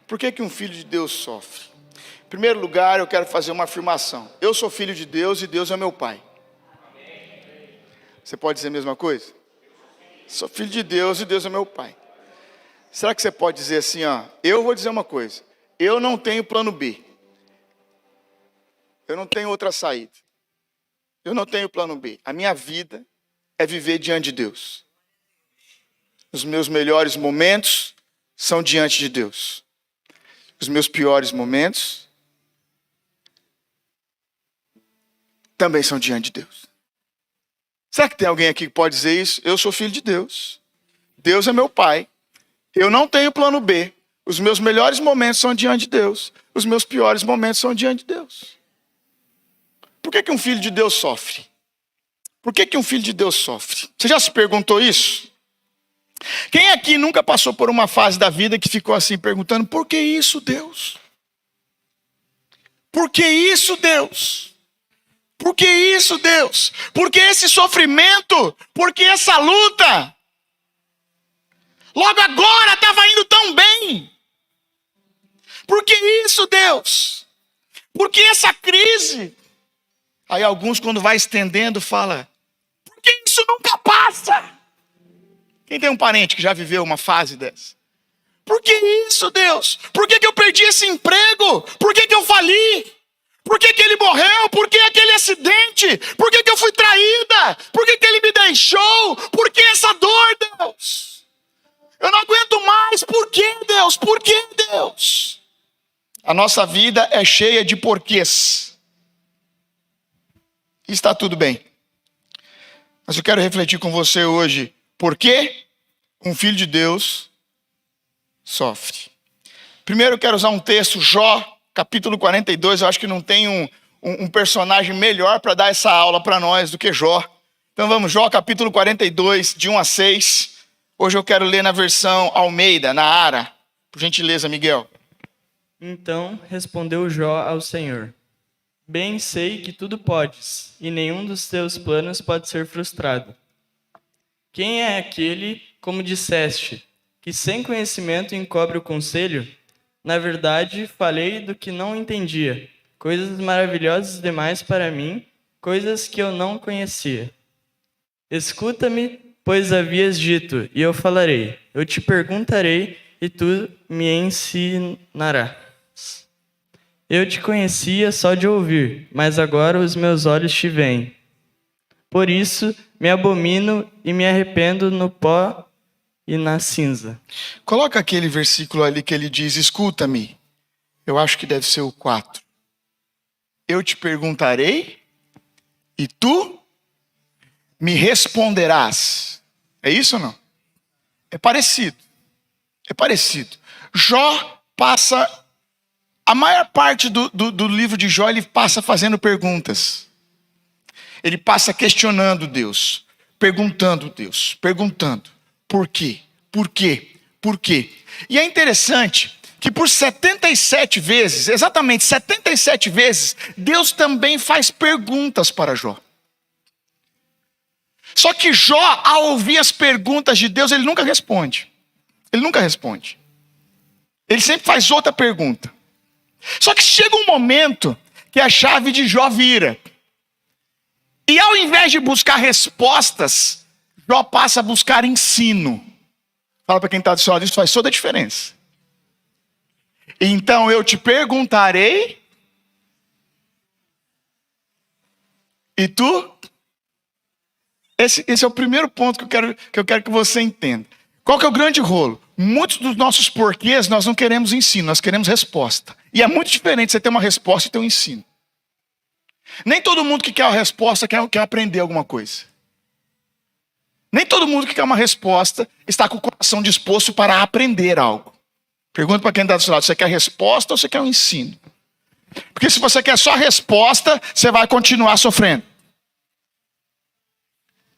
Por que um filho de Deus sofre? Em primeiro lugar, eu quero fazer uma afirmação. Eu sou filho de Deus e Deus é meu pai. Você pode dizer a mesma coisa? Sou filho de Deus e Deus é meu pai. Será que você pode dizer assim, eu vou dizer uma coisa. Eu não tenho plano B. Eu não tenho outra saída. Eu não tenho plano B. A minha vida é viver diante de Deus. Os meus melhores momentos são diante de Deus. Os meus piores momentos também são diante de Deus. Será que tem alguém aqui que pode dizer isso? Eu sou filho de Deus. Deus é meu pai. Eu não tenho plano B. Os meus melhores momentos são diante de Deus. Os meus piores momentos são diante de Deus. Por que um filho de Deus sofre? Por que um filho de Deus sofre? Você já se perguntou isso? Quem aqui nunca passou por uma fase da vida que ficou assim perguntando, por que isso, Deus? Por que isso, Deus? Por que isso, Deus? Por que esse sofrimento? Por que essa luta? Logo agora estava indo tão bem. Por que isso, Deus? Por que essa crise? Aí alguns, quando vai estendendo, fala, por que isso nunca passa? Quem tem um parente que já viveu uma fase dessa? Por que isso, Deus? Por que eu perdi esse emprego? Por que eu fali? Por que ele morreu? Por que aquele acidente? Por que eu fui traída? Por que ele me deixou? Por que essa dor, Deus? Eu não aguento mais. Por que, Deus? Por que, Deus? A nossa vida é cheia de porquês. Está tudo bem. Mas eu quero refletir com você hoje. Por que um filho de Deus sofre? Primeiro eu quero usar um texto, Jó, capítulo 42. Eu acho que não tem um personagem melhor para dar essa aula para nós do que Jó. Então vamos, Jó, capítulo 42, de 1 a 6. Hoje eu quero ler na versão Almeida, na Ara. Por gentileza, Miguel. Então respondeu Jó ao Senhor: Bem sei que tudo podes, e nenhum dos teus planos pode ser frustrado. Quem é aquele, como disseste, que sem conhecimento encobre o conselho? Na verdade, falei do que não entendia, coisas maravilhosas demais para mim, coisas que eu não conhecia. Escuta-me, pois havias dito, e eu falarei. Eu te perguntarei, e tu me ensinarás. Eu te conhecia só de ouvir, mas agora os meus olhos te veem. Por isso, me abomino e me arrependo no pó e na cinza. Coloca aquele versículo ali que ele diz, escuta-me. Eu acho que deve ser o 4. Eu te perguntarei e tu me responderás. É isso ou não? É parecido. É parecido. Jó passa... A maior parte do livro de Jó, ele passa fazendo perguntas. Ele passa questionando Deus. Perguntando Deus. Perguntando. Por quê? Por quê? Por quê? E é interessante que por 77 vezes, exatamente 77 vezes, Deus também faz perguntas para Jó. Só que Jó, ao ouvir as perguntas de Deus, ele nunca responde. Ele nunca responde. Ele sempre faz outra pergunta. Só que chega um momento que a chave de Jó vira. E ao invés de buscar respostas, Jó passa a buscar ensino. Fala para quem está do seu lado, isso faz toda a diferença. Então eu te perguntarei, e tu? Esse é o primeiro ponto que eu quero que você entenda. Qual que é o grande rolo? Muitos dos nossos porquês nós não queremos ensino, nós queremos resposta. E é muito diferente você ter uma resposta e ter um ensino. Nem todo mundo que quer uma resposta quer aprender alguma coisa. Nem todo mundo que quer uma resposta está com o coração disposto para aprender algo. Pergunta para quem está do seu lado, você quer resposta ou você quer um ensino? Porque se você quer só resposta, você vai continuar sofrendo.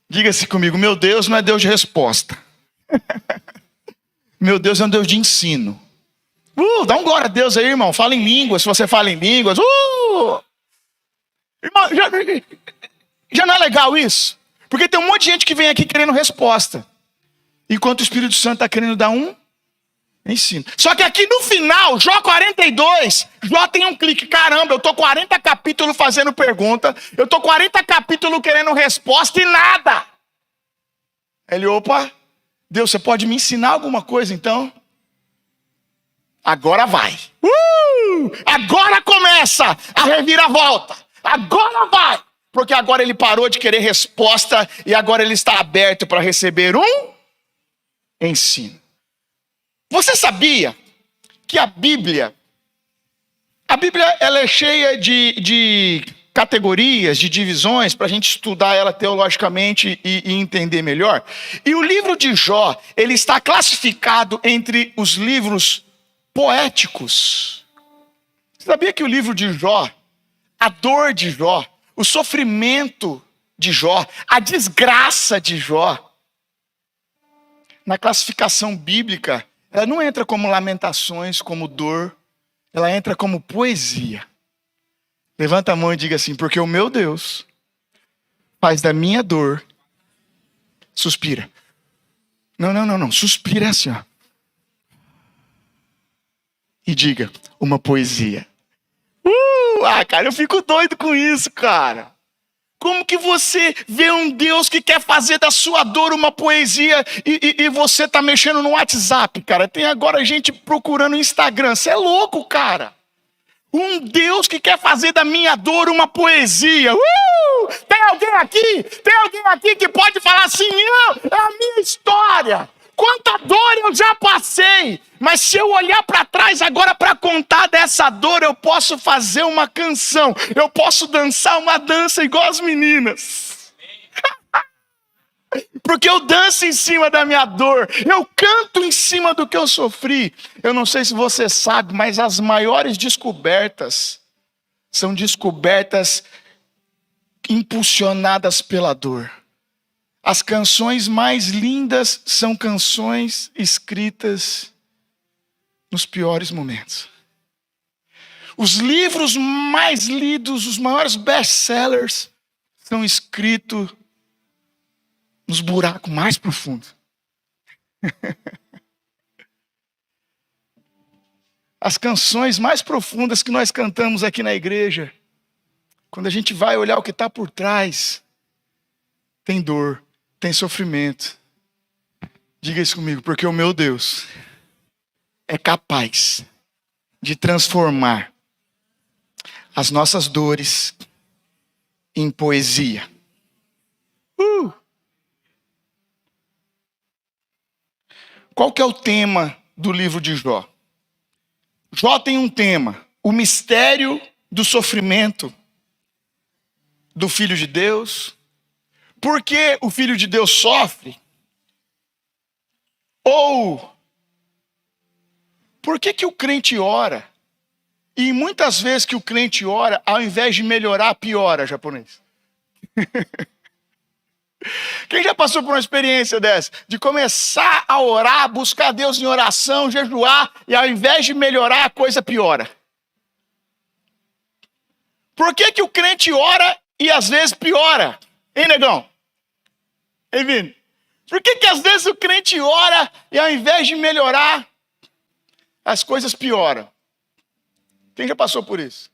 Diga-se comigo, meu Deus não é Deus de resposta. Meu Deus é um Deus de ensino. Dá um glória a Deus aí, irmão. Fala em línguas, se você fala em línguas. Irmão, já não é legal isso? Porque tem um monte de gente que vem aqui querendo resposta. Enquanto o Espírito Santo está querendo dar um Ensino. Só que aqui no final, Jó 42, Jó tem um clique. Caramba, eu tô 40 capítulos fazendo pergunta. Eu tô 40 capítulos querendo resposta e nada. Ele, opa, Deus, você pode me ensinar alguma coisa então? Agora vai. Agora começa a reviravolta. Agora vai. Porque agora ele parou de querer resposta e agora ele está aberto para receber um ensino. Você sabia que a Bíblia ela é cheia de categorias, de divisões, para a gente estudar ela teologicamente e entender melhor? E o livro de Jó, ele está classificado entre os livros poéticos. Você sabia que o livro de Jó, a dor de Jó, o sofrimento de Jó, a desgraça de Jó, na classificação bíblica, ela não entra como lamentações, como dor, ela entra como poesia. Levanta a mão e diga assim, porque o meu Deus faz da minha dor, suspira. Não, suspira assim, ó. E diga, uma poesia. Cara, eu fico doido com isso, cara. Como que você vê um Deus que quer fazer da sua dor uma poesia e você tá mexendo no WhatsApp, cara? Tem agora gente procurando no Instagram. Você é louco, cara. Um Deus que quer fazer da minha dor uma poesia. Tem alguém aqui? Tem alguém aqui que pode falar assim, não, é a minha história. Quanta dor eu já passei. Mas se eu olhar para trás agora para contar dessa dor, eu posso fazer uma canção. Eu posso dançar uma dança igual as meninas. Porque eu danço em cima da minha dor. Eu canto em cima do que eu sofri. Eu não sei se você sabe, mas as maiores descobertas são descobertas impulsionadas pela dor. As canções mais lindas são canções escritas nos piores momentos. Os livros mais lidos, os maiores best-sellers, são escritos nos buracos mais profundos. As canções mais profundas que nós cantamos aqui na igreja, quando a gente vai olhar o que está por trás, tem dor, tem sofrimento. Diga isso comigo, porque o meu Deus é capaz de transformar as nossas dores em poesia. Qual que é o tema do livro de Jó? Jó tem um tema, o mistério do sofrimento do Filho de Deus. Por que o Filho de Deus sofre? Ou por que o crente ora? E muitas vezes que o crente ora, ao invés de melhorar, piora, japonês. Quem já passou por uma experiência dessa? De começar a orar, buscar Deus em oração, jejuar, e ao invés de melhorar, a coisa piora. Por que o crente ora e às vezes piora? Hein, negão? Hein, Vini? Por que às vezes o crente ora e ao invés de melhorar, as coisas pioram? Quem já passou por isso?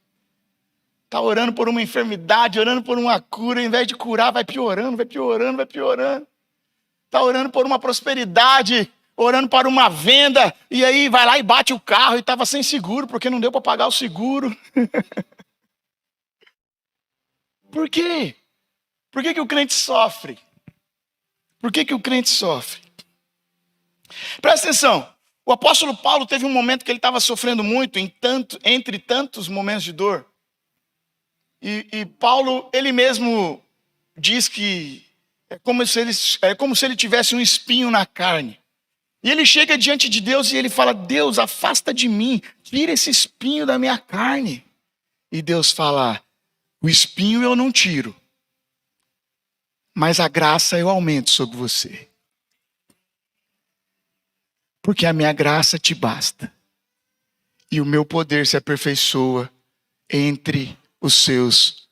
Está orando por uma enfermidade, orando por uma cura, ao invés de curar, vai piorando, vai piorando, vai piorando. Está orando por uma prosperidade, orando para uma venda, e aí vai lá e bate o carro e estava sem seguro, porque não deu para pagar o seguro. Por quê? Por que o crente sofre? Por que o crente sofre? Presta atenção. O apóstolo Paulo teve um momento que ele estava sofrendo muito, entre tantos momentos de dor. E Paulo, ele mesmo diz que é como se ele tivesse um espinho na carne. E ele chega diante de Deus e ele fala, Deus, afasta de mim, tira esse espinho da minha carne. E Deus fala, o espinho eu não tiro, mas a graça eu aumento sobre você. Porque a minha graça te basta. E o meu poder se aperfeiçoa entre os seus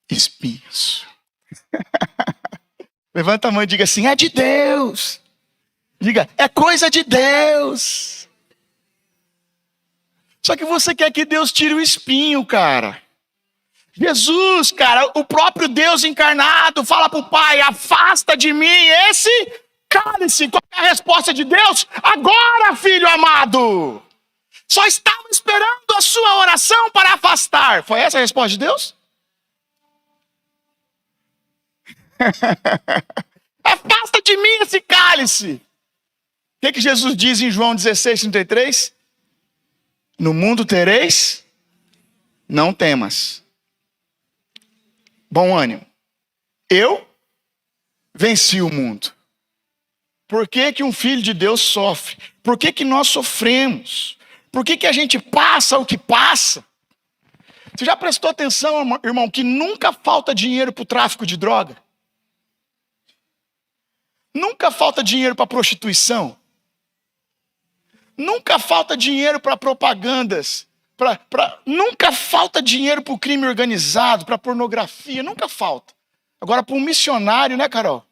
espinhos. Levanta a mão e diga assim, é de Deus. Diga, é coisa de Deus. Só que você quer que Deus tire o espinho, cara. Jesus, cara, o próprio Deus encarnado fala para o Pai, afasta de mim esse cálice. Qual é a resposta de Deus? Agora, filho amado. Só estava esperando a sua oração para afastar. Foi essa a resposta de Deus? Afasta de mim esse cálice. O que Jesus diz em João 16:33? No mundo tereis, não temas. Bom ânimo. Eu venci o mundo. Por que que um filho de Deus sofre? Por que que nós sofremos? Por que que a gente passa o que passa? Você já prestou atenção, irmão, que nunca falta dinheiro para o tráfico de droga? Nunca falta dinheiro para prostituição? Nunca falta dinheiro para propagandas? Nunca falta dinheiro para o crime organizado, para pornografia, nunca falta. Agora, para um missionário, né, Carol?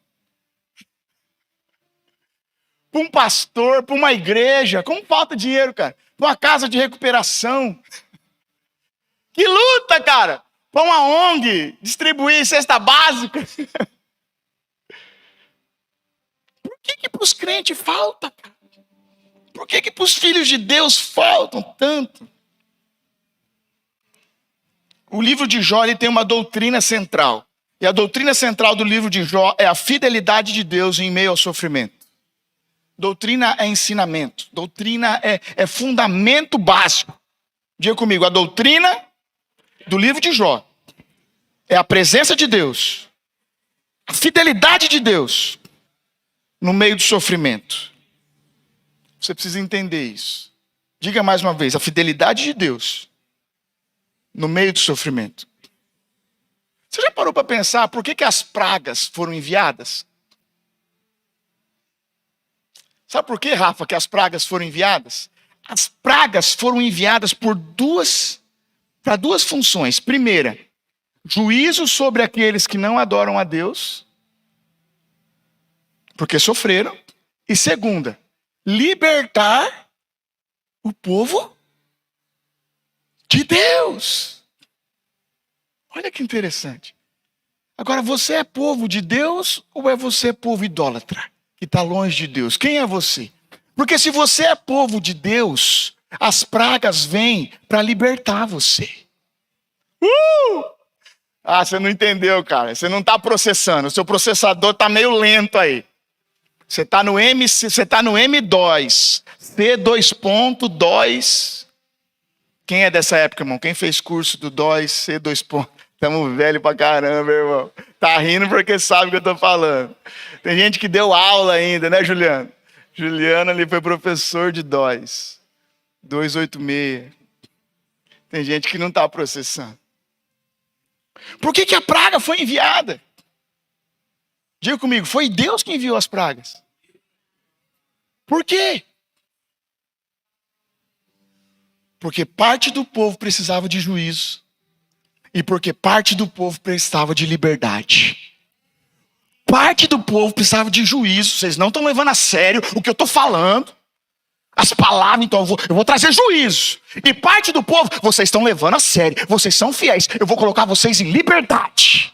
Para um pastor, para uma igreja, como falta dinheiro, cara? Para uma casa de recuperação. Que luta, cara! Para uma ONG distribuir cesta básica. Por que para os crentes falta, cara? Por que para os filhos de Deus faltam tanto? O livro de Jó ele tem uma doutrina central. E a doutrina central do livro de Jó é a fidelidade de Deus em meio ao sofrimento. Doutrina é ensinamento. Doutrina é fundamento básico. Diga comigo, a doutrina do livro de Jó é a presença de Deus. A fidelidade de Deus no meio do sofrimento. Você precisa entender isso. Diga mais uma vez, a fidelidade de Deus no meio do sofrimento. Você já parou para pensar por que as pragas foram enviadas? Sabe por que, Rafa, que as pragas foram enviadas? As pragas foram enviadas para duas funções. Primeira, juízo sobre aqueles que não adoram a Deus, porque sofreram. E segunda, libertar o povo de Deus. Olha que interessante. Agora, você é povo de Deus ou é você povo idólatra, que está longe de Deus? Quem é você? Porque se você é povo de Deus, as pragas vêm para libertar você. Ah, você não entendeu, cara. Você não está processando. O seu processador está meio lento aí. Você está no M2. C2.2. Quem é dessa época, irmão? Quem fez curso do DOS, C2. Estamos velho pra caramba, irmão. Tá rindo porque sabe o que eu tô falando. Tem gente que deu aula ainda, né, Juliano? Juliano ali foi professor de DOS. 286. Tem gente que não está processando. Por que a praga foi enviada? Diga comigo, foi Deus que enviou as pragas. Por quê? Porque parte do povo precisava de juízo. E porque parte do povo precisava de liberdade. Parte do povo precisava de juízo. Vocês não estão levando a sério o que eu estou falando. As palavras, então eu vou trazer juízo. E parte do povo, vocês estão levando a sério. Vocês são fiéis. Eu vou colocar vocês em liberdade.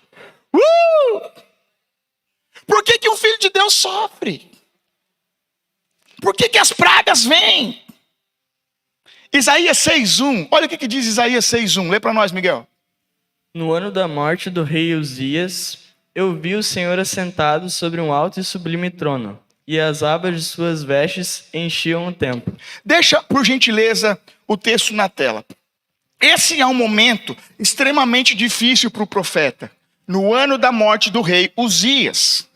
Por que um filho de Deus sofre? Por que as pragas vêm? Isaías 6:1. Olha o que diz Isaías 6:1. Lê para nós, Miguel. No ano da morte do rei Uzias, eu vi o Senhor assentado sobre um alto e sublime trono, e as abas de suas vestes enchiam o templo. Deixa, por gentileza, o texto na tela. Esse é um momento extremamente difícil para o profeta. No ano da morte do rei Uzias.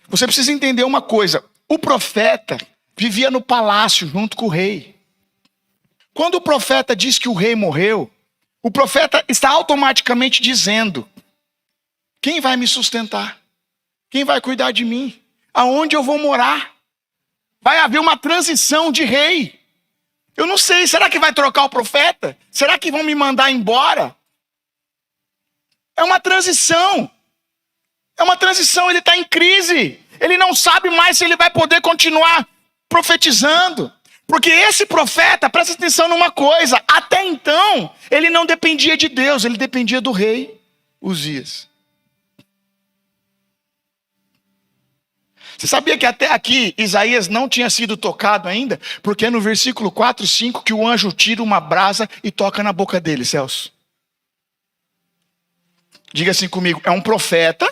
Você precisa entender uma coisa. O profeta vivia no palácio junto com o rei. Quando o profeta diz que o rei morreu, o profeta está automaticamente dizendo: quem vai me sustentar? Quem vai cuidar de mim? Aonde eu vou morar? Vai haver uma transição de rei. Eu não sei, será que vai trocar o profeta? Será que vão me mandar embora? É uma transição. É uma transição, ele está em crise. Ele não sabe mais se ele vai poder continuar profetizando. Porque esse profeta, presta atenção numa coisa, até então, ele não dependia de Deus, ele dependia do rei Uzias. Você sabia que até aqui Isaías não tinha sido tocado ainda? Porque é no versículo 4 e 5 que o anjo tira uma brasa e toca na boca dele, Celso. Diga assim comigo, é um profeta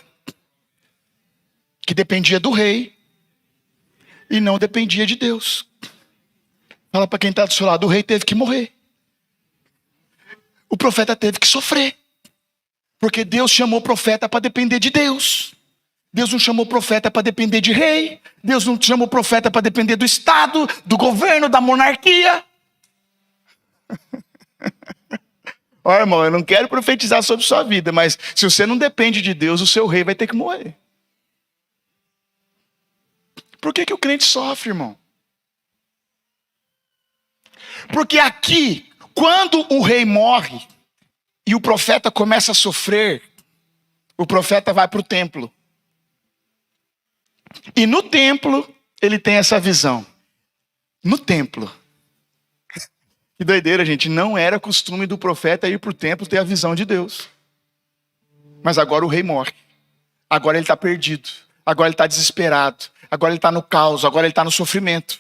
que dependia do rei e não dependia de Deus. Fala para quem está do seu lado, o rei teve que morrer. O profeta teve que sofrer. Porque Deus chamou o profeta para depender de Deus. Deus não chamou o profeta para depender de rei. Deus não chamou o profeta para depender do Estado, do governo, da monarquia. Ó, irmão, eu não quero profetizar sobre sua vida, mas se você não depende de Deus, o seu rei vai ter que morrer. Por que o crente sofre, irmão? Porque aqui, quando o rei morre e o profeta começa a sofrer, o profeta vai para o templo. E no templo, ele tem essa visão. No templo. Que doideira, gente. Não era costume do profeta ir para o templo ter a visão de Deus. Mas agora o rei morre. Agora ele está perdido. Agora ele está desesperado. Agora ele está no caos. Agora ele está no sofrimento.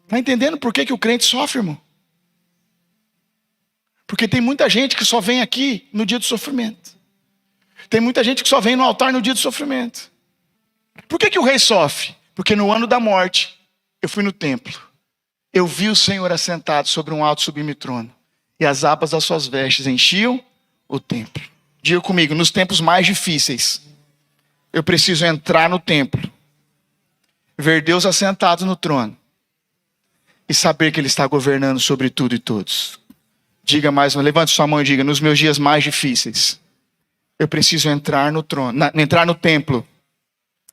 Está entendendo por que o crente sofre, irmão? Porque tem muita gente que só vem aqui no dia do sofrimento. Tem muita gente que só vem no altar no dia do sofrimento. Por que o rei sofre? Porque no ano da morte, eu fui no templo. Eu vi o Senhor assentado sobre um alto sublime trono. E as abas das suas vestes enchiam o templo. Diga comigo, nos tempos mais difíceis, eu preciso entrar no templo, ver Deus assentado no trono e saber que Ele está governando sobre tudo e todos. Diga mais, levante sua mão e diga, nos meus dias mais difíceis, eu preciso entrar no trono, entrar no templo,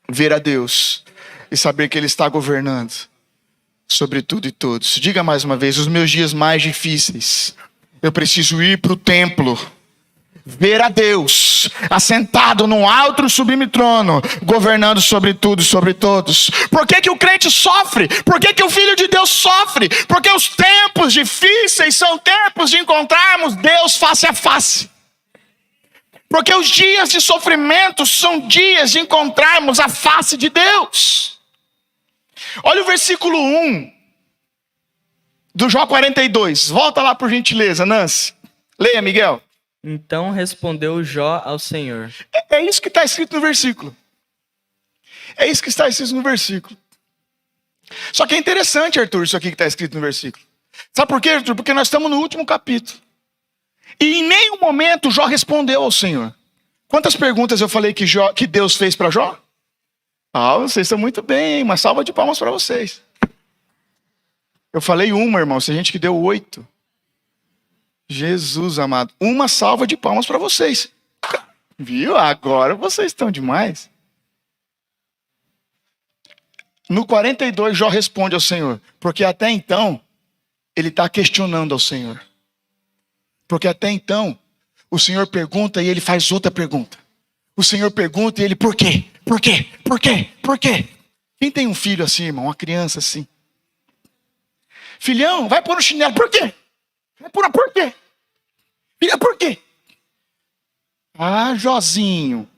ver a Deus e saber que Ele está governando sobre tudo e todos. Diga mais uma vez, os meus dias mais difíceis, eu preciso ir para o templo, ver a Deus assentado num alto e sublime trono, governando sobre tudo e sobre todos. Por que o crente sofre? Por que o filho de Deus sofre? Porque os tempos difíceis são tempos de encontrarmos Deus face a face. Porque os dias de sofrimento são dias de encontrarmos a face de Deus. Olha o versículo 1 do Jó 42. Volta lá por gentileza, Nancy. Leia, Miguel. Então respondeu Jó ao Senhor. É isso que está escrito no versículo. É isso que está escrito no versículo. Só que é interessante, Arthur, isso aqui que está escrito no versículo. Sabe por quê, Arthur? Porque nós estamos no último capítulo. E em nenhum momento Jó respondeu ao Senhor. Quantas perguntas eu falei que Deus fez para Jó? Ah, vocês estão muito bem, uma salva de palmas para vocês. Eu falei uma, irmão, se a gente que deu 8. Jesus amado, uma salva de palmas para vocês. Viu? Agora vocês estão demais. No 42, Jó responde ao Senhor, porque até então, ele está questionando ao Senhor. Porque até então, o Senhor pergunta e ele faz outra pergunta. O Senhor pergunta e ele, por quê? Por quê? Por quê? Por quê? Quem tem um filho assim, irmão? Uma criança assim. Filhão, vai pôr no chinelo. Por quê? Vai pôr, por quê? Filha, por quê? Ah, Jozinho.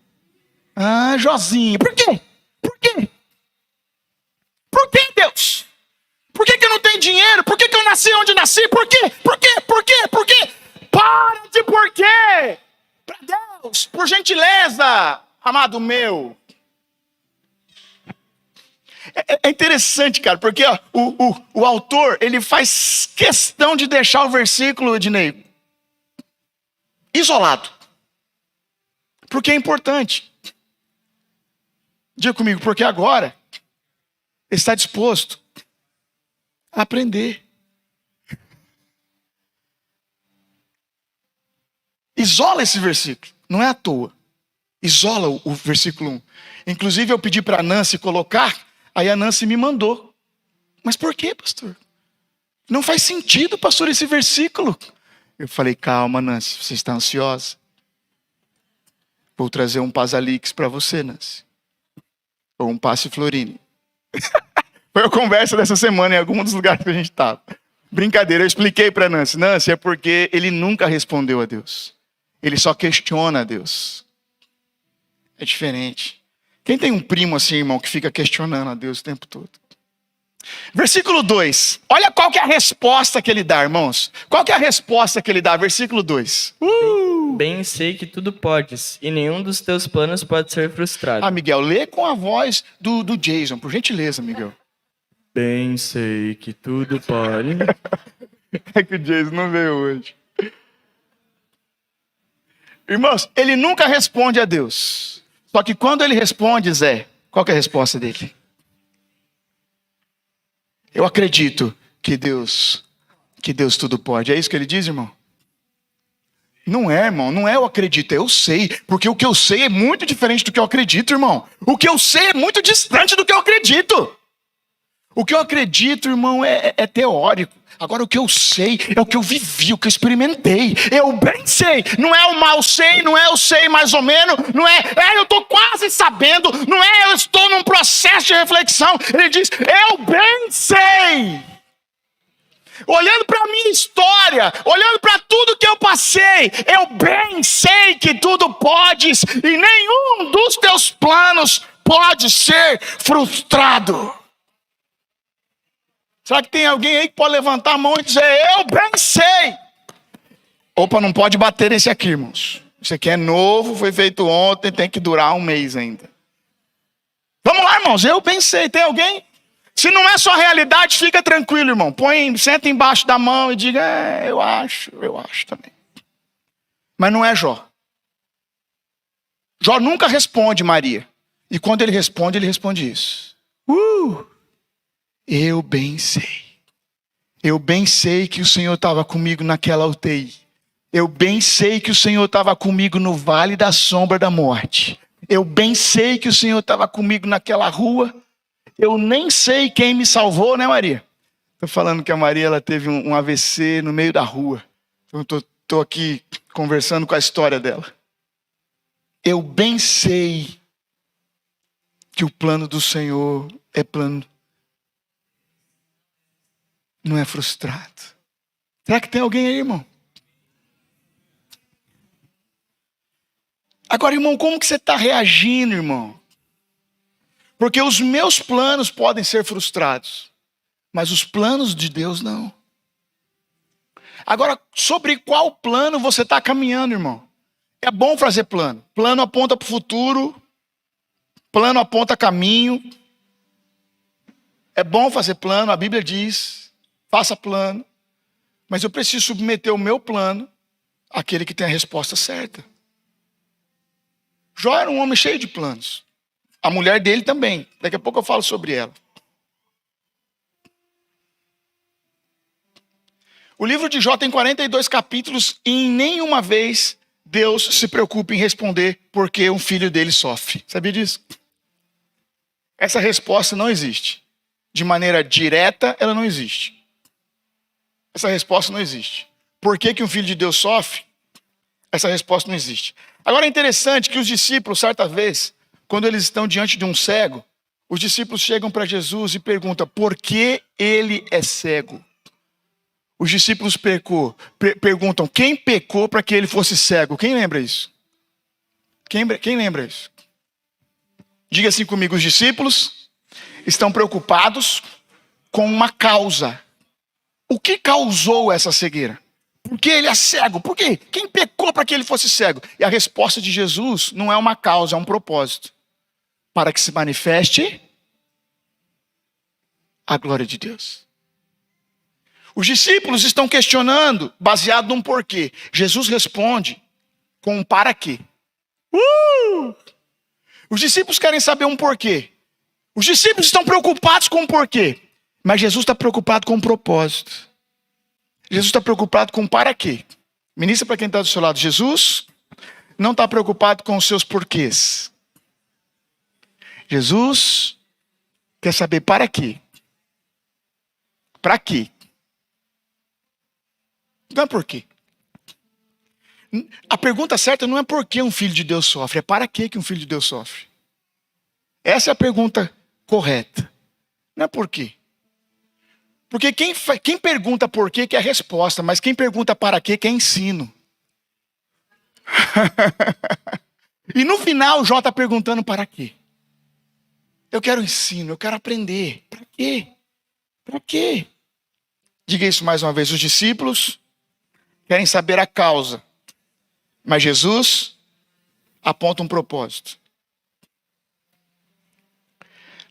Ah, Jozinho. Por quê? Por quê? Por quê, Deus? Por que eu não tenho dinheiro? Por que eu nasci onde nasci? Por quê? Por quê? Por quê? Por quê? Para de por quê? Para Deus, por gentileza, amado meu. É interessante, cara, porque ó, o autor, ele faz questão de deixar o versículo, Ednei, isolado. Porque é importante. Diga comigo, porque agora está disposto a aprender. Isola esse versículo, não é à toa. Isola o versículo 1. Inclusive eu pedi para a Nancy colocar, aí a Nancy me mandou. Mas por quê, pastor? Não faz sentido, pastor, esse versículo. Eu falei, calma, Nancy, você está ansiosa? Vou trazer um Pasalix para você, Nancy. Ou um Passe Florini. Foi a conversa dessa semana em algum dos lugares que a gente estava. Brincadeira, eu expliquei para Nancy. Nancy, é porque ele nunca respondeu a Deus. Ele só questiona a Deus. É diferente. Quem tem um primo assim, irmão, que fica questionando a Deus o tempo todo? Versículo 2. Olha qual que é a resposta que ele dá, irmãos. Qual que é a resposta que ele dá? Versículo 2. Bem sei que tudo podes, e nenhum dos teus planos pode ser frustrado. Ah, Miguel, lê com a voz do Jason, por gentileza, Miguel. Bem sei que tudo pode. É que o Jason não veio hoje. Irmãos, ele nunca responde a Deus. Só que quando ele responde, Zé, qual que é a resposta dele? Eu acredito que Deus tudo pode. É isso que ele diz, irmão? Não é, irmão, não é eu acredito, eu sei. Porque o que eu sei é muito diferente do que eu acredito, irmão. O que eu sei é muito distante do que eu acredito. O que eu acredito, irmão, é teórico. Agora o que eu sei é o que eu vivi, o que eu experimentei. Eu bem sei. Não é o mal sei, não é eu sei mais ou menos. Não é eu estou quase sabendo. Não é eu estou num processo de reflexão. Ele diz, eu bem sei. Olhando para a minha história, olhando para tudo que eu passei, eu bem sei que tudo podes e nenhum dos teus planos pode ser frustrado. Será que tem alguém aí que pode levantar a mão e dizer, eu bem sei? Opa, não pode bater esse aqui, irmãos. Isso aqui é novo, foi feito ontem, tem que durar um mês ainda. Vamos lá, irmãos, eu bem sei. Tem alguém? Se não é sua realidade, fica tranquilo, irmão. Senta embaixo da mão e diga, eu acho também. Mas não é Jó. Jó nunca responde Maria. E quando ele responde isso. Eu bem sei. Eu bem sei que o Senhor estava comigo naquela UTI. Eu bem sei que o Senhor estava comigo no vale da sombra da morte. Eu bem sei que o Senhor estava comigo naquela rua. Eu nem sei quem me salvou, né, Maria? Estou falando que a Maria ela teve um AVC no meio da rua. Então, estou aqui conversando com a história dela. Eu bem sei que o plano do Senhor é plano. Não é frustrado. Será que tem alguém aí, irmão? Agora, irmão, como que você está reagindo, irmão? Porque os meus planos podem ser frustrados, mas os planos de Deus não. Agora, sobre qual plano você está caminhando, irmão? É bom fazer plano. Plano aponta para o futuro. Plano aponta caminho. É bom fazer plano, a Bíblia diz, faça plano. Mas eu preciso submeter o meu plano àquele que tem a resposta certa. Jó era um homem cheio de planos. A mulher dele também. Daqui a pouco eu falo sobre ela. O livro de Jó tem 42 capítulos e em nenhuma vez Deus se preocupa em responder por que um filho dele sofre. Sabia disso? Essa resposta não existe. De maneira direta, ela não existe. Essa resposta não existe. Por que um filho de Deus sofre? Essa resposta não existe. Agora é interessante que os discípulos, certa vez, quando eles estão diante de um cego, os discípulos chegam para Jesus e perguntam por que ele é cego. Os discípulos perguntam quem pecou para que ele fosse cego. Quem lembra isso? Quem lembra isso? Diga assim comigo, os discípulos estão preocupados com uma causa. O que causou essa cegueira? Por que ele é cego? Por quê? Quem pecou para que ele fosse cego? E a resposta de Jesus não é uma causa, é um propósito. Para que se manifeste a glória de Deus. Os discípulos estão questionando, baseado num porquê. Jesus responde com um para quê. Os discípulos querem saber um porquê. Os discípulos estão preocupados com o porquê. Mas Jesus está preocupado com o propósito. Jesus está preocupado com para quê. Ministra para quem está do seu lado. Jesus não está preocupado com os seus porquês. Jesus quer saber para quê. Para quê? Não é por quê. A pergunta certa não é por que um filho de Deus sofre, é para que um filho de Deus sofre. Essa é a pergunta correta. Não é por quê. Porque quem pergunta por quê quer resposta, mas quem pergunta para quê quer ensino. E no final, Jó está perguntando para quê? Eu quero ensino, eu quero aprender. Para quê? Para quê? Diga isso mais uma vez. Os discípulos querem saber a causa, mas Jesus aponta um propósito.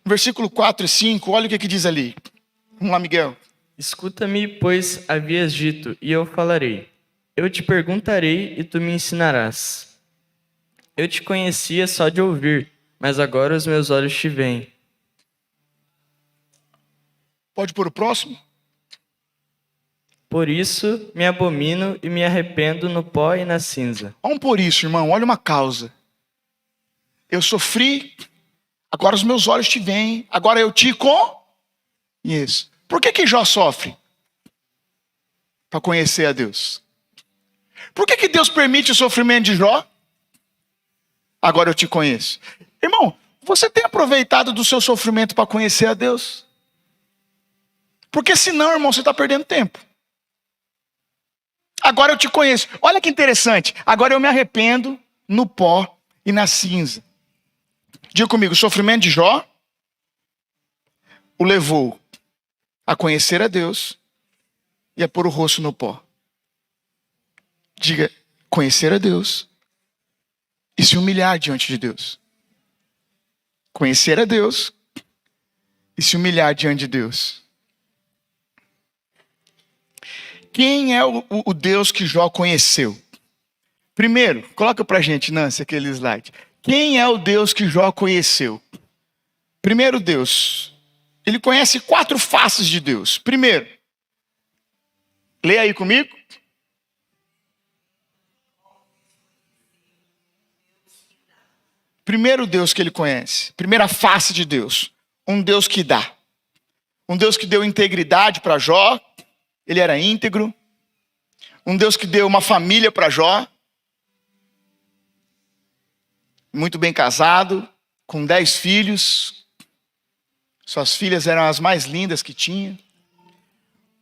No versículo 4 e 5, olha o que diz ali. Vamos lá, Miguel. Escuta-me, pois havias dito, e eu falarei. Eu te perguntarei e tu me ensinarás. Eu te conhecia só de ouvir, mas agora os meus olhos te veem. Pode pôr o próximo? Por isso me abomino e me arrependo no pó e na cinza. Vamos por isso, irmão. Olha uma causa. Eu sofri, agora os meus olhos te veem, agora eu te conheço. Por que Jó sofre? Para conhecer a Deus. Por que Deus permite o sofrimento de Jó? Agora eu te conheço. Irmão, você tem aproveitado do seu sofrimento para conhecer a Deus? Porque senão, irmão, você está perdendo tempo. Agora eu te conheço. Olha que interessante. Agora eu me arrependo no pó e na cinza. Diga comigo, o sofrimento de Jó o levou a conhecer a Deus e a pôr o rosto no pó. Diga, conhecer a Deus e se humilhar diante de Deus. Conhecer a Deus e se humilhar diante de Deus. Quem é o Deus que Jó conheceu? Primeiro, coloca pra gente, Nancy, aquele slide. Quem é o Deus que Jó conheceu? Primeiro Deus. Ele conhece 4 faces de Deus. Primeiro, leia aí comigo. Primeiro Deus que ele conhece. Primeira face de Deus. Um Deus que dá. Um Deus que deu integridade para Jó. Ele era íntegro. Um Deus que deu uma família para Jó. Muito bem casado. Com 10 filhos. Suas filhas eram as mais lindas que tinha.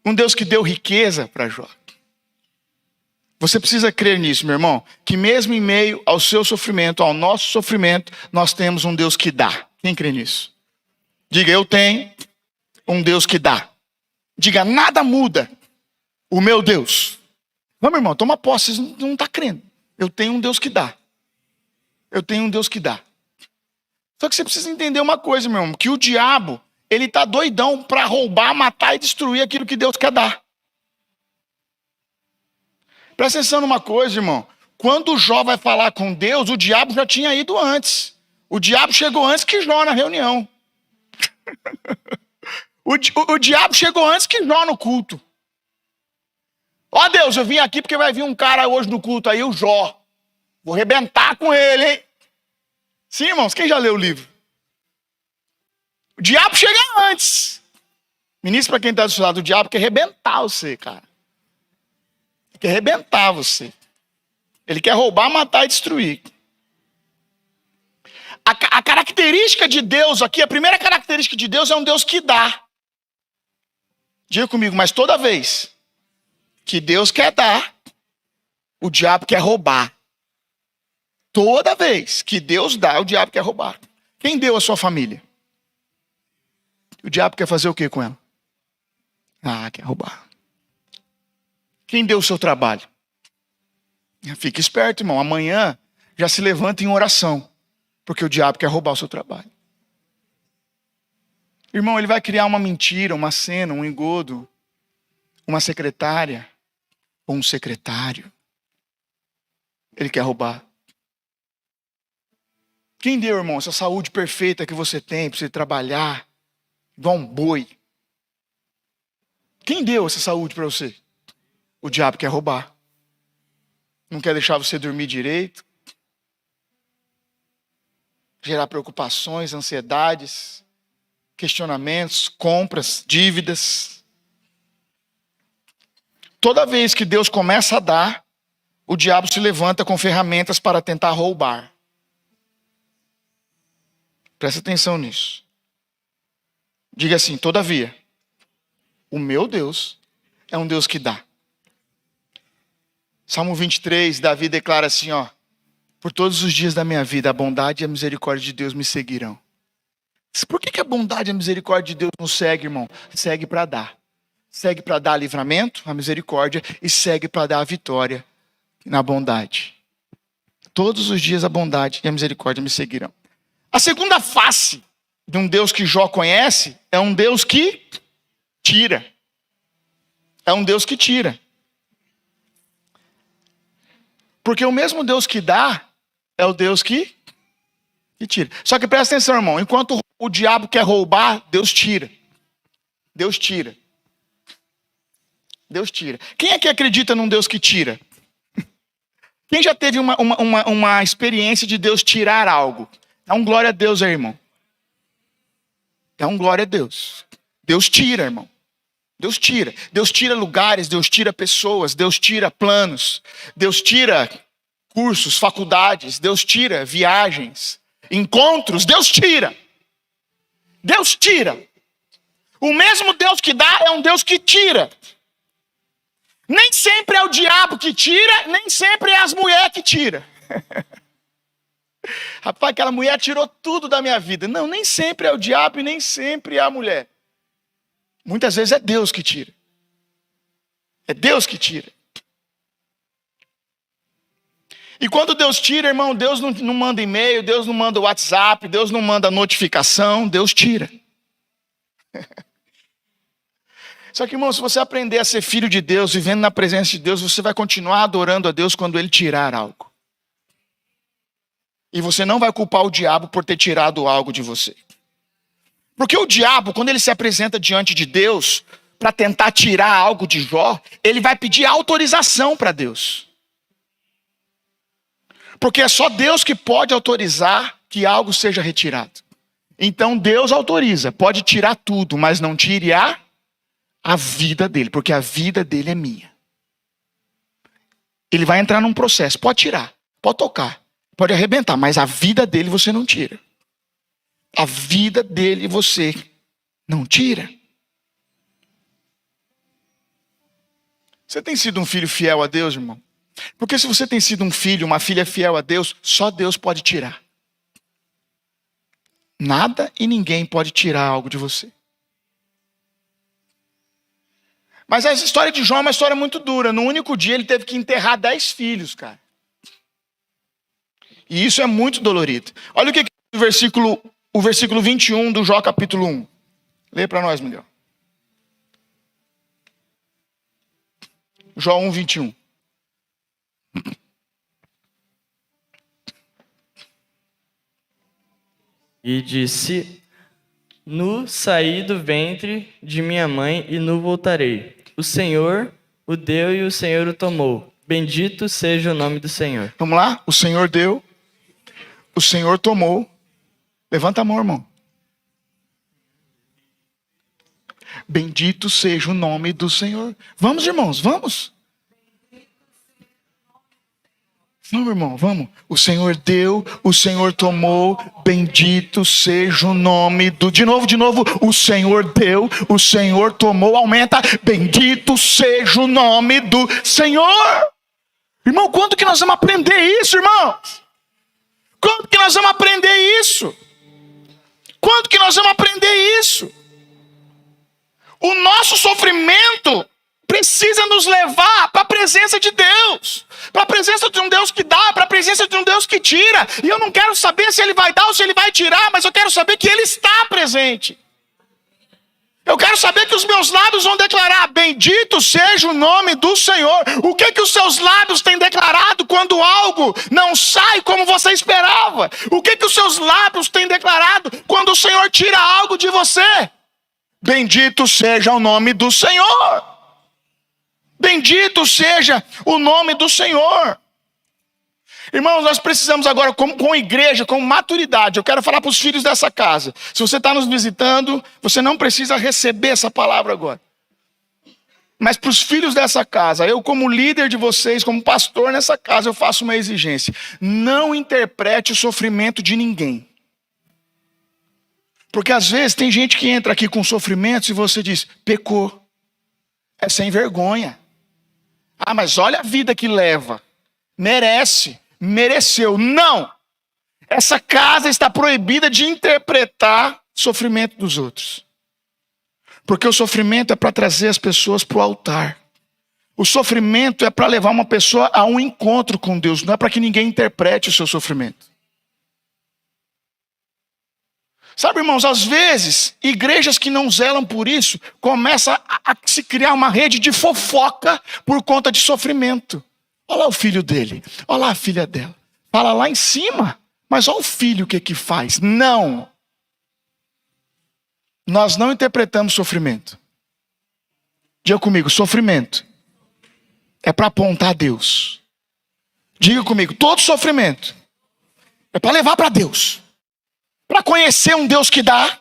Um Deus que deu riqueza para Jó. Você precisa crer nisso, meu irmão. Que mesmo em meio ao seu sofrimento, ao nosso sofrimento, nós temos um Deus que dá. Quem crê nisso? Diga, eu tenho um Deus que dá. Diga, nada muda o meu Deus. Vamos, irmão, toma posse, você não está crendo. Eu tenho um Deus que dá. Eu tenho um Deus que dá. Só que você precisa entender uma coisa, meu irmão. Que o diabo, ele está doidão para roubar, matar e destruir aquilo que Deus quer dar. Presta atenção numa coisa, irmão. Quando Jó vai falar com Deus, o diabo já tinha ido antes. O diabo chegou antes que Jó na reunião. O diabo chegou antes que Jó no culto. Ó Deus, eu vim aqui porque vai vir um cara hoje no culto aí, o Jó. Vou arrebentar com ele, hein? Sim, irmãos, quem já leu o livro? O diabo chega antes. Ministro, para quem está do seu lado, o diabo quer arrebentar você, cara. Ele quer arrebentar você. Ele quer roubar, matar e destruir. A característica de Deus aqui, a primeira característica de Deus é um Deus que dá. Diga comigo, mas toda vez que Deus quer dar, o diabo quer roubar. Toda vez que Deus dá, o diabo quer roubar. Quem deu a sua família? O diabo quer fazer o que com ela? Ah, quer roubar. Quem deu o seu trabalho? Fique esperto, irmão. Amanhã já se levanta em oração. Porque o diabo quer roubar o seu trabalho. Irmão, ele vai criar uma mentira, uma cena, um engodo. Uma secretária. Ou um secretário. Ele quer roubar. Quem deu, irmão, essa saúde perfeita que você tem para você trabalhar igual um boi? Quem deu essa saúde para você? O diabo quer roubar. Não quer deixar você dormir direito. Gerar preocupações, ansiedades, questionamentos, compras, dívidas. Toda vez que Deus começa a dar, o diabo se levanta com ferramentas para tentar roubar. Presta atenção nisso. Diga assim: todavia, o meu Deus é um Deus que dá. Salmo 23, Davi declara assim, ó: por todos os dias da minha vida, a bondade e a misericórdia de Deus me seguirão. Por que a bondade e a misericórdia de Deus nos segue, irmão? Segue para dar. Segue para dar livramento, a misericórdia, e segue para dar a vitória na bondade. Todos os dias a bondade e a misericórdia me seguirão. A segunda face de um Deus que Jó conhece é um Deus que tira. É um Deus que tira. Porque o mesmo Deus que dá é o Deus que tira. Só que presta atenção, irmão. Enquanto o diabo quer roubar, Deus tira. Deus tira. Deus tira. Quem é que acredita num Deus que tira? Quem já teve uma experiência de Deus tirar algo? Dá um glória a Deus aí, irmão. Dá um glória a Deus. Deus tira, irmão. Deus tira. Deus tira lugares, Deus tira pessoas, Deus tira planos, Deus tira cursos, faculdades, Deus tira viagens, encontros, Deus tira. Deus tira. O mesmo Deus que dá é um Deus que tira. Nem sempre é o diabo que tira, nem sempre é as mulheres que tiram. Rapaz, aquela mulher tirou tudo da minha vida. Não, nem sempre é o diabo e nem sempre é a mulher. Muitas vezes é Deus que tira. É Deus que tira. E quando Deus tira, irmão, Deus não manda e-mail, Deus não manda WhatsApp, Deus não manda notificação, Deus tira. Só que, irmão, se você aprender a ser filho de Deus, vivendo na presença de Deus, você vai continuar adorando a Deus quando Ele tirar algo. E você não vai culpar o diabo por ter tirado algo de você. Porque o diabo, quando ele se apresenta diante de Deus, para tentar tirar algo de Jó, ele vai pedir autorização para Deus. Porque é só Deus que pode autorizar que algo seja retirado. Então Deus autoriza, pode tirar tudo, mas não tire a vida dele, porque a vida dele é minha. Ele vai entrar num processo, pode tirar, pode tocar, pode arrebentar, mas a vida dele você não tira. A vida dele você não tira. Você tem sido um filho fiel a Deus, irmão? Porque se você tem sido um filho, uma filha fiel a Deus, só Deus pode tirar. Nada e ninguém pode tirar algo de você. Mas essa história de Jó é uma história muito dura. No único dia ele teve que enterrar 10 filhos, cara. E isso é muito dolorido. Olha o que o versículo 21 do Jó capítulo 1. Lê para nós, Miguel. Jó 1, 21. E disse: nu saí do ventre de minha mãe e nu voltarei. O Senhor o deu e o Senhor o tomou. Bendito seja o nome do Senhor. Vamos lá? O Senhor deu, o Senhor tomou. Levanta a mão, irmão. Bendito seja o nome do Senhor. Vamos, irmãos, vamos. Vamos, irmão, vamos. O Senhor deu, o Senhor tomou. Bendito seja o nome do... De novo. O Senhor deu, o Senhor tomou. Aumenta. Bendito seja o nome do Senhor. Irmão, quando que nós vamos aprender isso, irmãos? Quando que nós vamos aprender isso? Quando que nós vamos aprender isso? O nosso sofrimento precisa nos levar para a presença de Deus. Para a presença de um Deus que dá, para a presença de um Deus que tira. E eu não quero saber se Ele vai dar ou se Ele vai tirar, mas eu quero saber que Ele está presente. Eu quero saber que os meus lábios vão declarar: bendito seja o nome do Senhor. O que os seus lábios têm declarado quando algo não sai como você esperava? O que os seus lábios têm declarado quando o Senhor tira algo de você? Bendito seja o nome do Senhor. Bendito seja o nome do Senhor. Irmãos, nós precisamos agora, com igreja, com maturidade. Eu quero falar para os filhos dessa casa. Se você está nos visitando, você não precisa receber essa palavra agora. Mas para os filhos dessa casa, eu como líder de vocês, como pastor nessa casa, eu faço uma exigência. Não interprete o sofrimento de ninguém. Porque às vezes tem gente que entra aqui com sofrimentos e você diz, pecou. É sem vergonha. Ah, mas olha a vida que leva. Merece, mereceu. Não! Essa casa está proibida de interpretar o sofrimento dos outros. Porque o sofrimento é para trazer as pessoas para o altar. O sofrimento é para levar uma pessoa a um encontro com Deus. Não é para que ninguém interprete o seu sofrimento. Sabe, irmãos, às vezes, igrejas que não zelam por isso, começam a se criar uma rede de fofoca por conta de sofrimento. Olha lá o filho dele, olha lá a filha dela. Fala lá em cima, mas olha o filho o que faz. Não. Nós não interpretamos sofrimento. Diga comigo, sofrimento é para apontar a Deus. Diga comigo, todo sofrimento é para levar para Deus. Para conhecer um Deus que dá,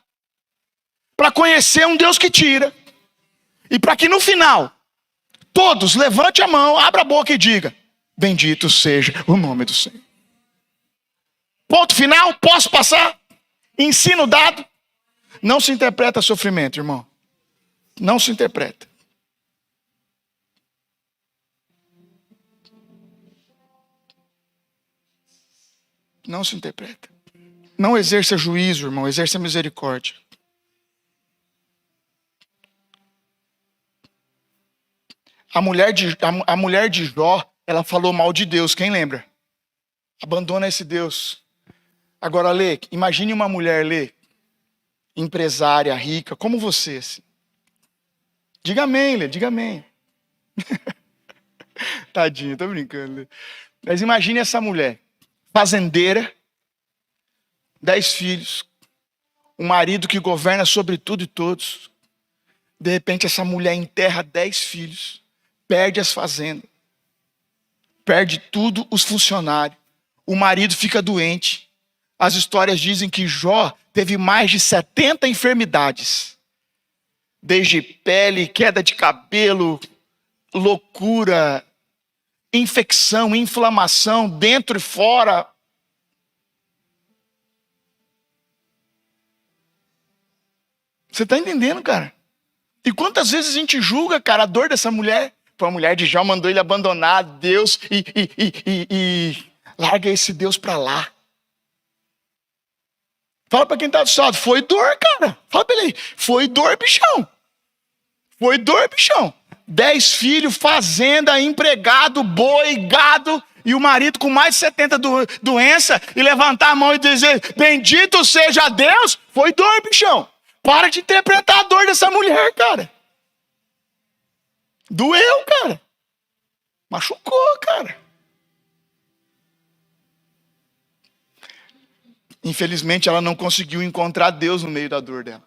para conhecer um Deus que tira, e para que no final, todos levante a mão, abra a boca e diga, bendito seja o nome do Senhor. Ponto final, posso passar? Ensino dado. Não se interpreta sofrimento, irmão. Não se interpreta. Não se interpreta. Não exerça juízo, irmão, exerça misericórdia. A mulher de Jó, ela falou mal de Deus, quem lembra? Abandona esse Deus. Agora, Lê, imagine uma mulher, Lê, empresária, rica, como você. Assim. Diga amém, Lê, diga amém. Tadinha, tô brincando, Lê. Mas imagine essa mulher, fazendeira, 10 filhos, um marido que governa sobre tudo e todos. De repente essa mulher enterra 10 filhos, perde as fazendas, perde tudo os funcionários. O marido fica doente. As histórias dizem que Jó teve mais de 70 enfermidades. Desde pele, queda de cabelo, loucura, infecção, inflamação, dentro e fora. Você está entendendo, cara? E quantas vezes a gente julga, cara, a dor dessa mulher? Pô, a mulher de Jó mandou ele abandonar Deus e larga esse Deus para lá. Fala para quem está do seu lado, foi dor, cara. Fala para ele, foi dor, bichão. Foi dor, bichão. 10 filhos, fazenda, empregado, boi, gado, e o marido com mais de 70 doenças, e levantar a mão e dizer, bendito seja Deus, foi dor, bichão. Para de interpretar a dor dessa mulher, cara. Doeu, cara. Machucou, cara. Infelizmente, ela não conseguiu encontrar Deus no meio da dor dela.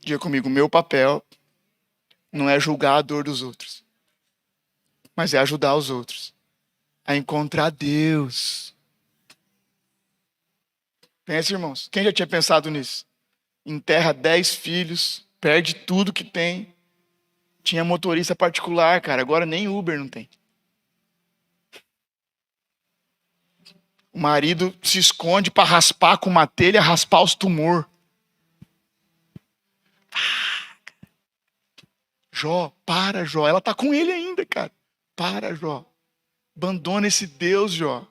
Diga comigo, meu papel não é julgar a dor dos outros, mas é ajudar os outros a encontrar Deus. Pensa, irmãos, quem já tinha pensado nisso? Enterra 10 filhos, perde tudo que tem. Tinha motorista particular, cara, agora nem Uber não tem. O marido se esconde para raspar com uma telha, raspar os tumores. Jó, para, Jó. Ela tá com ele ainda, cara. Para, Jó. Abandona esse Deus, Jó.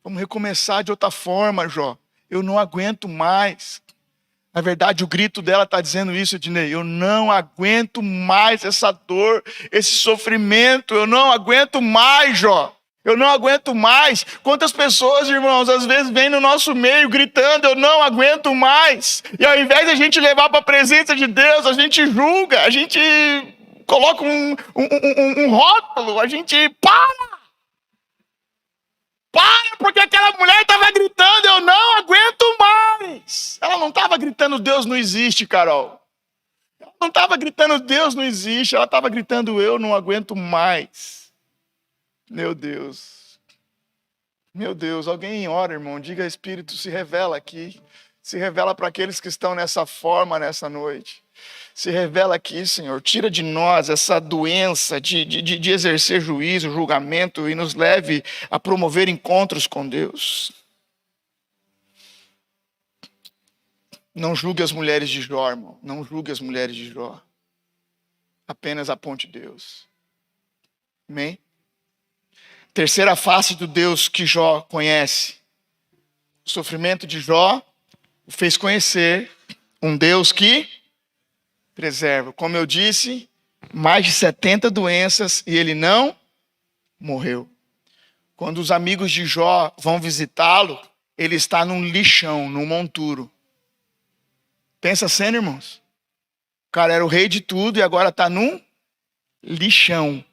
Vamos recomeçar de outra forma, Jó. Eu não aguento mais. Na verdade, o grito dela está dizendo isso, Ednei. Eu não aguento mais essa dor, esse sofrimento. Eu não aguento mais, Jó. Eu não aguento mais. Quantas pessoas, irmãos, às vezes vêm no nosso meio gritando, eu não aguento mais. E ao invés de a gente levar para a presença de Deus, a gente julga, a gente coloca um rótulo, a gente para. Para, porque aquela mulher estava gritando, eu não aguento mais. Ela não estava gritando, Deus não existe, Carol. Ela não estava gritando, Deus não existe. Ela estava gritando, eu não aguento mais. Meu Deus. Meu Deus, alguém ora, irmão. Diga, Espírito, se revela aqui. Se revela para aqueles que estão nessa forma, nessa noite. Se revela aqui, Senhor. Tira de nós essa doença de exercer juízo, julgamento e nos leve a promover encontros com Deus. Não julgue as mulheres de Jó, irmão. Não julgue as mulheres de Jó. Apenas aponte Deus. Amém? Terceira face do Deus que Jó conhece. O sofrimento de Jó o fez conhecer um Deus que preserva. Como eu disse, mais de 70 doenças e ele não morreu. Quando os amigos de Jó vão visitá-lo, ele está num lixão, num monturo. Pensa a cena, irmãos. O cara era o rei de tudo e agora está num lixão.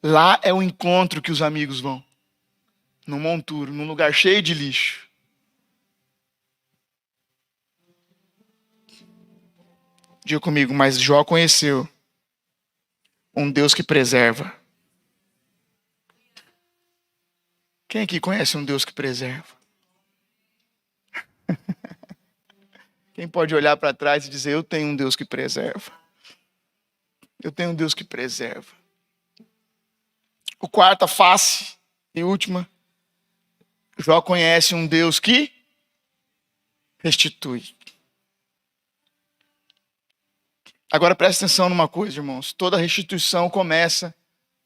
Lá é o encontro que os amigos vão. Num monturo, num lugar cheio de lixo. Diga comigo, mas Jó conheceu um Deus que preserva. Quem aqui conhece um Deus que preserva? Quem pode olhar para trás e dizer, eu tenho um Deus que preserva. Eu tenho um Deus que preserva. O quarta face e última, Jó conhece um Deus que restitui. Agora presta atenção numa coisa, irmãos. Toda restituição começa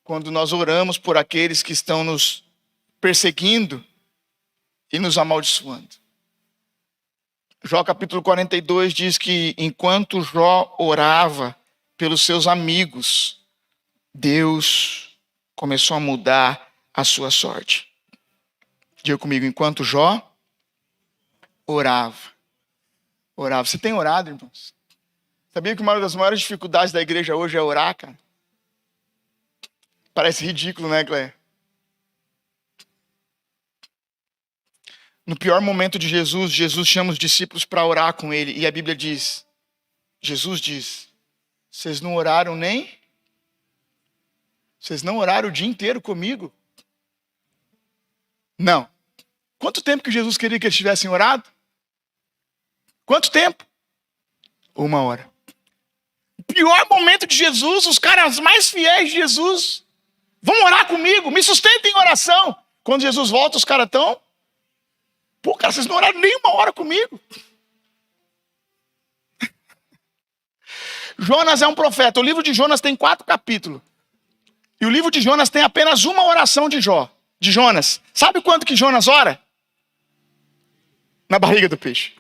quando nós oramos por aqueles que estão nos perseguindo e nos amaldiçoando. Jó capítulo 42 diz que enquanto Jó orava pelos seus amigos, Deus começou a mudar a sua sorte. Diga comigo, enquanto Jó orava. Você tem orado, irmãos? Sabia que uma das maiores dificuldades da igreja hoje é orar, cara? Parece ridículo, né, Cléia? No pior momento de Jesus, Jesus chama os discípulos para orar com ele. E a Bíblia diz, Jesus diz, vocês não oraram Vocês não oraram o dia inteiro comigo? Não. Quanto tempo que Jesus queria que eles tivessem orado? Quanto tempo? 1 hora. O pior momento de Jesus, os caras mais fiéis de Jesus, vão orar comigo, me sustentem em oração. Quando Jesus volta, os caras estão... Pô, cara, vocês não oraram nem 1 hora comigo. Jonas é um profeta. O livro de Jonas tem 4 capítulos. E o livro de Jonas tem apenas uma oração de Jonas. Sabe quanto que Jonas ora? Na barriga do peixe.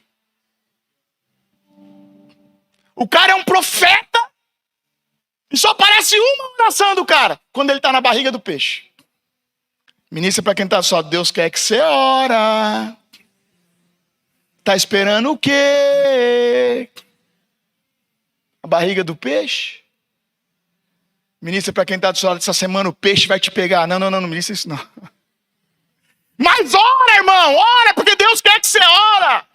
O cara é um profeta e só aparece uma oração do cara quando ele está na barriga do peixe. Ministra para quem está só, Deus quer que você ora. Está esperando o quê? A barriga do peixe? Ministra para quem está do seu lado, essa semana o peixe vai te pegar. Não ministra isso não. Mas ora, irmão, ora, porque Deus quer que você ora.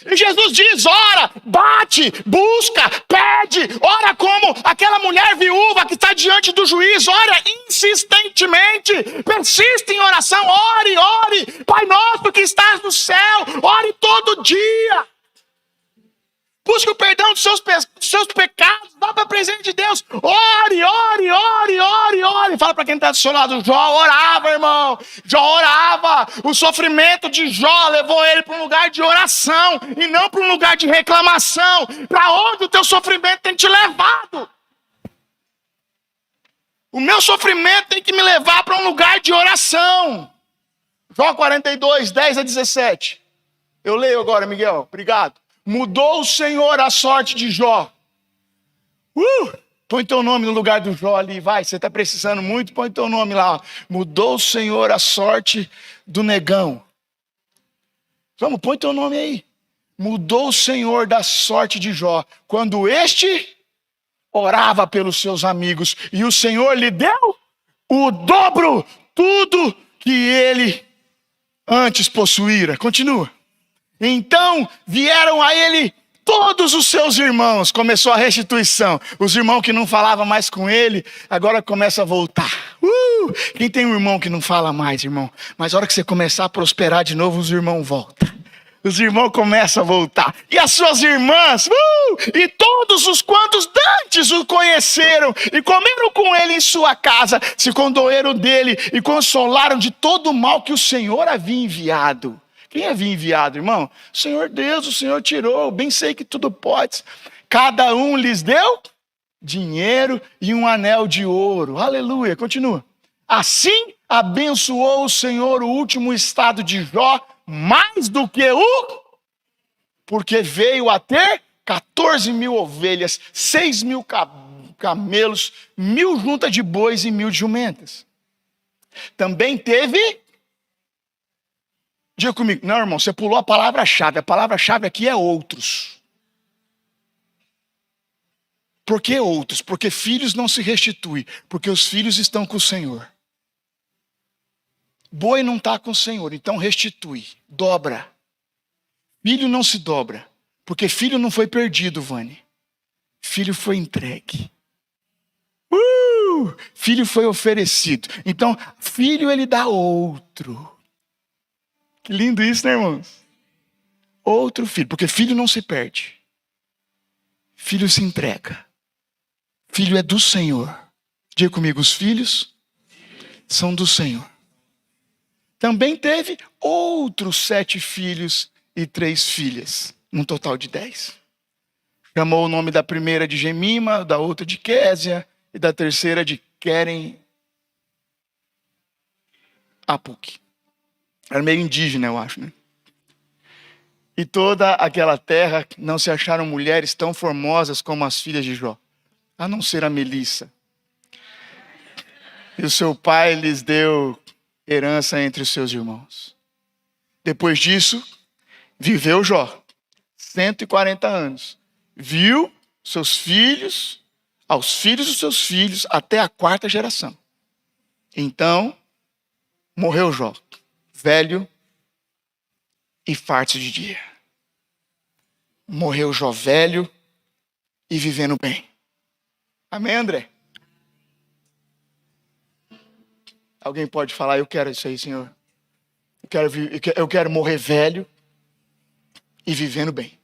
E Jesus diz, ora, bate, busca, pede, ora como aquela mulher viúva que está diante do juiz, ora insistentemente, persiste em oração, ore, Pai nosso que estás no céu, ore todo dia. Busque o perdão dos seus pecados, vá para a presença de Deus, ore. Fala para quem está do seu lado, Jó orava, irmão. Jó orava. O sofrimento de Jó levou ele para um lugar de oração e não para um lugar de reclamação. Para onde o teu sofrimento tem te levado? O meu sofrimento tem que me levar para um lugar de oração. Jó 42, 10 a 17. Eu leio agora, Miguel. Obrigado. Mudou o Senhor a sorte de Jó. Põe teu nome no lugar do Jó ali, vai. Você está precisando muito, põe teu nome lá. Mudou o Senhor a sorte do negão. Vamos, põe teu nome aí. Mudou o Senhor da sorte de Jó. Quando este orava pelos seus amigos. E o Senhor lhe deu o dobro, tudo que ele antes possuíra. Continua. Então vieram a ele todos os seus irmãos. Começou a restituição. Os irmãos que não falavam mais com ele, agora começa a voltar. Quem tem um irmão que não fala mais, irmão? Mas a hora que você começar a prosperar de novo, os irmãos voltam. Os irmãos começam a voltar. E as suas irmãs, e todos os quantos dantes o conheceram e comeram com ele em sua casa, se condoeram dele e consolaram de todo o mal que o Senhor havia enviado. Quem havia enviado, irmão? Senhor Deus, o Senhor tirou, bem sei que tudo pode. Cada um lhes deu dinheiro e um anel de ouro. Aleluia, continua. Assim abençoou o Senhor o último estado de Jó, mais do que porque veio a ter 14.000 ovelhas, 6.000 camelos, 1.000 juntas de bois e 1.000 jumentas. Também teve... Diga comigo, não, irmão, você pulou a palavra-chave aqui é outros. Por que outros? Porque filhos não se restituem, porque os filhos estão com o Senhor. Boi não está com o Senhor, então restitui, dobra. Filho não se dobra, porque filho não foi perdido, Vânia. Filho foi entregue. Filho foi oferecido. Então, filho ele dá outro. Que lindo isso, né, irmãos? Outro filho, porque filho não se perde. Filho se entrega. Filho é do Senhor. Diga comigo, os filhos são do Senhor. Também teve outros 7 filhos e 3 filhas, num total de 10. Chamou o nome da primeira de Gemima, da outra de Késia e da terceira de Queren Apuk. Era meio indígena, eu acho, né? E toda aquela terra não se acharam mulheres tão formosas como as filhas de Jó, a não ser a Melissa. E o seu pai lhes deu herança entre os seus irmãos. Depois disso, viveu Jó 140 anos. Viu seus filhos, aos filhos dos seus filhos, até a 4ª geração. Então, morreu Jó, velho e farto de dia. Morreu Jó velho e vivendo bem. Amém, André? Alguém pode falar, eu quero isso aí, Senhor. Eu quero morrer velho e vivendo bem.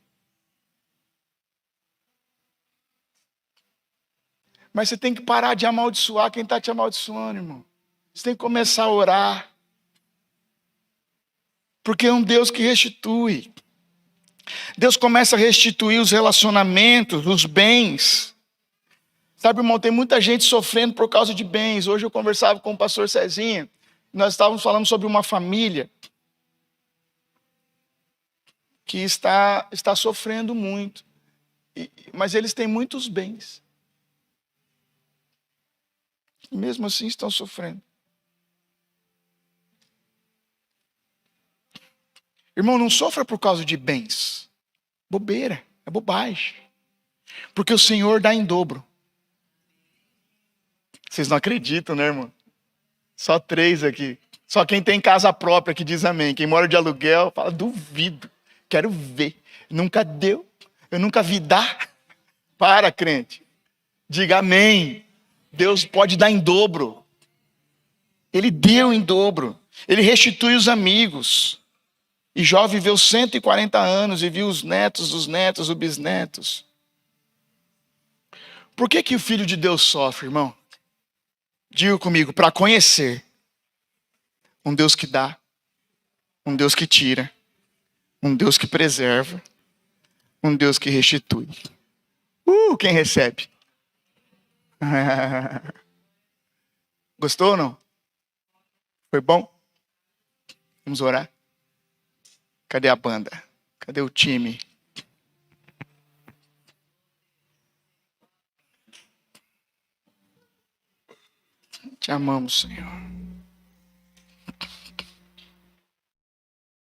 Mas você tem que parar de amaldiçoar quem está te amaldiçoando, irmão. Você tem que começar a orar. Porque é um Deus que restitui. Deus começa a restituir os relacionamentos, os bens. Sabe, irmão, tem muita gente sofrendo por causa de bens. Hoje eu conversava com o pastor Cezinha. Nós estávamos falando sobre uma família que está sofrendo muito. Mas eles têm muitos bens. E mesmo assim estão sofrendo. Irmão, não sofra por causa de bens. Bobeira, é bobagem. Porque o Senhor dá em dobro. Vocês não acreditam, né, irmão? Só 3 aqui. Só quem tem casa própria que diz amém. Quem mora de aluguel fala, duvido. Quero ver. Nunca deu. Eu nunca vi dar. Para, crente. Diga amém. Deus pode dar em dobro. Ele deu em dobro. Ele restitui os amigos. E Jó viveu 140 anos e viu os netos, os bisnetos. Por que o Filho de Deus sofre, irmão? Diga comigo, para conhecer um Deus que dá, um Deus que tira, um Deus que preserva, um Deus que restitui. Quem recebe? Gostou ou não? Foi bom? Vamos orar? Cadê a banda? Cadê o time? Te amamos, Senhor.